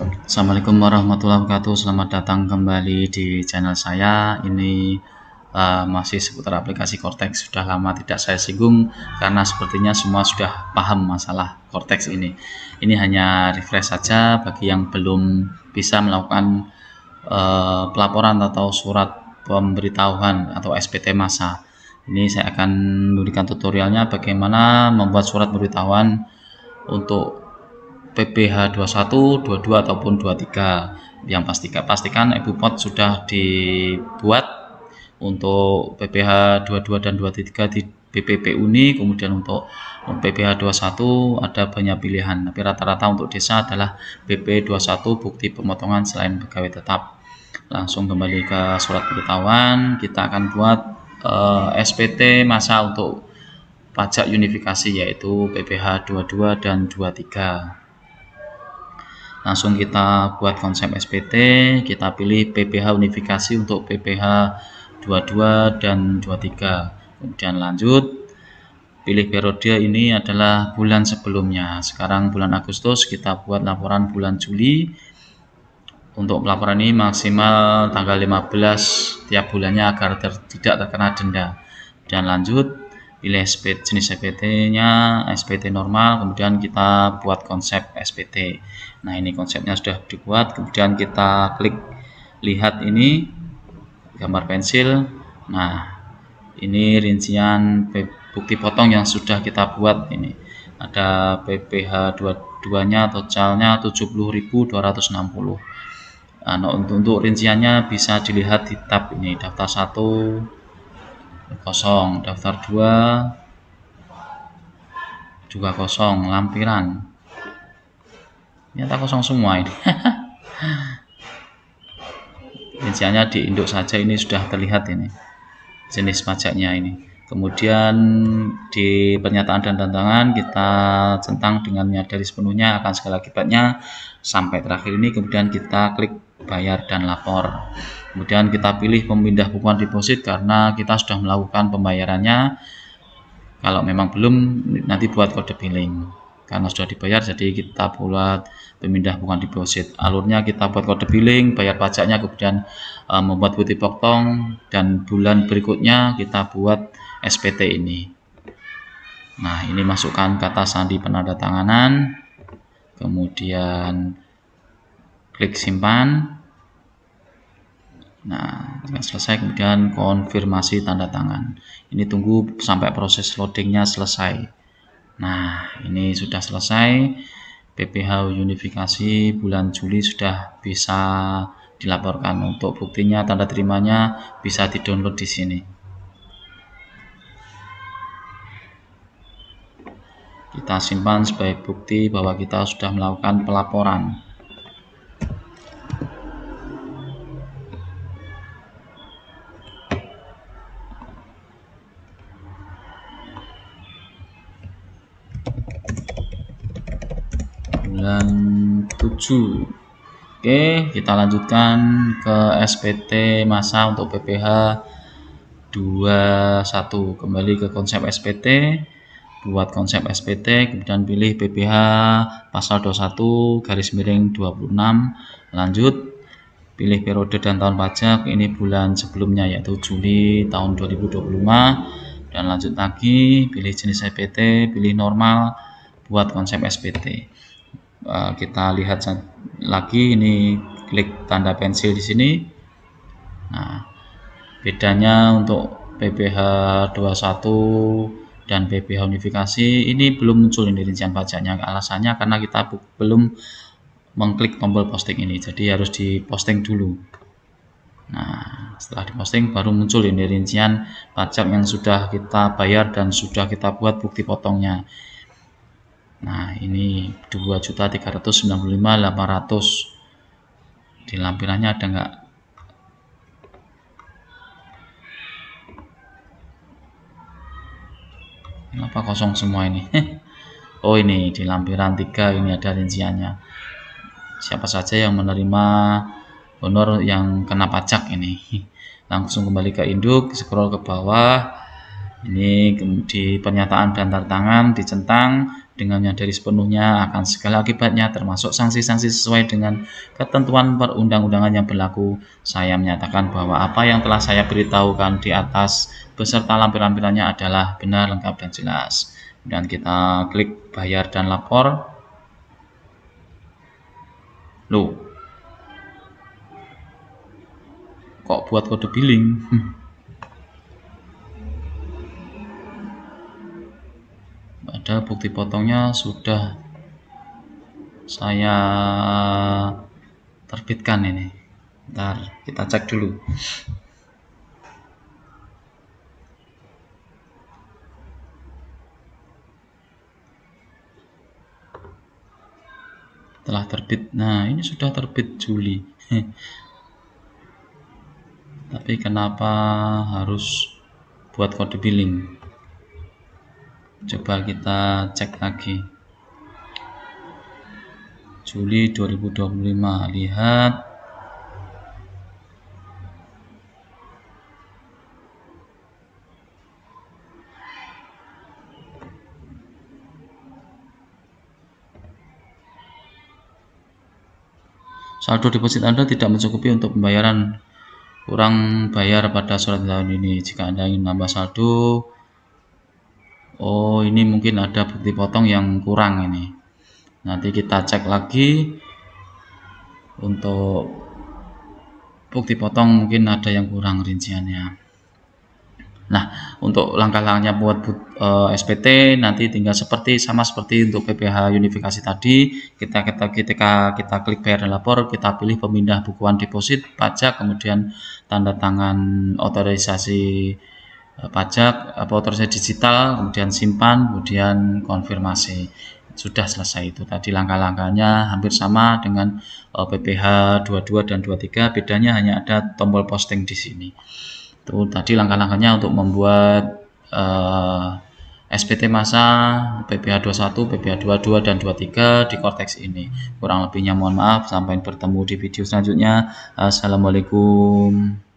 Assalamualaikum warahmatullahi wabarakatuh. Selamat datang kembali di channel saya. Ini masih seputar aplikasi Cortex. Sudah lama tidak saya singgung karena sepertinya semua sudah paham masalah Cortex ini. Ini hanya refresh saja bagi yang belum bisa melakukan pelaporan atau surat pemberitahuan atau SPT massa. Ini saya akan memberikan tutorialnya bagaimana membuat surat pemberitahuan untuk PPh 21, 22 ataupun 23. Yang pastikan EBUPOD sudah dibuat untuk PPh 22 dan 23 di BPP Uni. Kemudian untuk PPh 21 ada banyak pilihan, tapi rata-rata untuk desa adalah BP 21 bukti pemotongan selain pegawai tetap. Langsung kembali ke surat pemberitahuan. Kita akan buat SPT massa untuk pajak unifikasi, yaitu PPh 22 dan 23. Langsung kita buat konsep SPT, kita pilih PPh unifikasi untuk PPh 22 dan 23. Kemudian lanjut, pilih periode, ini adalah bulan sebelumnya. Sekarang bulan Agustus, kita buat laporan bulan Juli. Untuk pelaporan ini maksimal tanggal 15 tiap bulannya agar tidak terkena denda. Dan lanjut, pilih jenis SPT-nya, SPT normal, kemudian kita buat konsep SPT. Nah, ini konsepnya sudah dibuat, kemudian kita klik lihat ini gambar pensil. Nah, ini rincian bukti potong yang sudah kita buat. Ini ada PPh 22-nya totalnya 70.260. Nah, untuk rinciannya bisa dilihat di tab ini, daftar 1 kosong, daftar 2 juga kosong, lampiran ternyata kosong semua ini. Rinciannya di induk saja ini sudah terlihat, ini jenis pajaknya ini. Kemudian di pernyataan dan tantangan kita centang dengan menyadari sepenuhnya akan segala akibatnya sampai terakhir ini. Kemudian kita klik bayar dan lapor. Kemudian kita pilih pemindah bukuan deposit karena kita sudah melakukan pembayarannya. Kalau memang belum, nanti buat kode billing. Karena sudah dibayar, jadi kita buat pemindah bukan deposit. Alurnya kita buat kode billing, bayar pajaknya, kemudian membuat bukti potong, dan bulan berikutnya kita buat SPT ini. Nah, ini masukkan kata sandi penandatanganan, kemudian klik simpan. Nah, jika selesai, kemudian konfirmasi tanda tangan. Ini tunggu sampai proses loadingnya selesai. Nah, ini sudah selesai. PPh unifikasi bulan Juli sudah bisa dilaporkan. Untuk buktinya, tanda terimanya bisa di-download di sini. Kita simpan sebagai bukti bahwa kita sudah melakukan pelaporan. Bulan 7. Oke, kita lanjutkan ke SPT massa untuk PPh 21. Kembali ke konsep SPT, buat konsep SPT, kemudian pilih PPh pasal 21 garis miring 26. Lanjut, pilih periode dan tahun pajak, ini bulan sebelumnya yaitu Juli tahun 2025. Dan lanjut lagi, pilih jenis SPT, pilih normal, buat konsep SPT. Kita lihat lagi, ini klik tanda pensil di sini. Nah, bedanya untuk PPh 21 dan PPh unifikasi ini belum muncul ini rincian pajaknya. Alasannya karena kita belum mengklik tombol posting ini, jadi harus diposting dulu. Nah, setelah diposting baru muncul ini rincian pajak yang sudah kita bayar dan sudah kita buat bukti potongnya. Nah, ini 2.395.800. Di lampirannya ada enggak? Kenapa kosong semua ini? Oh, ini di lampiran 3 ini ada rinciannya. Siapa saja yang menerima honor yang kena pajak ini. Langsung kembali ke induk, scroll ke bawah. Ini di pernyataan dan tanda tangan dicentang dengan menyadari sepenuhnya akan segala akibatnya termasuk sanksi-sanksi sesuai dengan ketentuan perundang-undangan yang berlaku. Saya menyatakan bahwa apa yang telah saya beritahukan di atas beserta lampiran-lampirannya adalah benar, lengkap, dan jelas. Dan kita klik bayar dan lapor. Loh, kok buat kode billing? Ada bukti potongnya sudah saya terbitkan ini. Ntar kita cek dulu. Telah terbit. Nah, ini sudah terbit Juli. Tapi kenapa harus buat kode billing? Coba kita cek lagi. Juli 2025, lihat. Saldo deposit Anda tidak mencukupi untuk pembayaran, kurang bayar pada surat tahun ini. Jika Anda ingin menambah saldo, oh ini mungkin ada bukti potong yang kurang ini. Nanti kita cek lagi untuk bukti potong, mungkin ada yang kurang rinciannya. Nah, untuk langkah-langkahnya buat SPT nanti tinggal sama seperti untuk PPh unifikasi tadi. Ketika kita klik bayar dan lapor, kita pilih pemindah bukuan deposit pajak, kemudian tanda tangan otorisasi pajak, otorisasi digital, kemudian simpan, kemudian konfirmasi. Sudah selesai. Itu tadi langkah-langkahnya hampir sama dengan PPh 22 dan 23, bedanya hanya ada tombol posting di sini. Itu tadi langkah-langkahnya untuk membuat SPT masa PPh 21, PPh 22 dan 23 di Cortex ini. Kurang lebihnya mohon maaf, sampai bertemu di video selanjutnya. Assalamualaikum.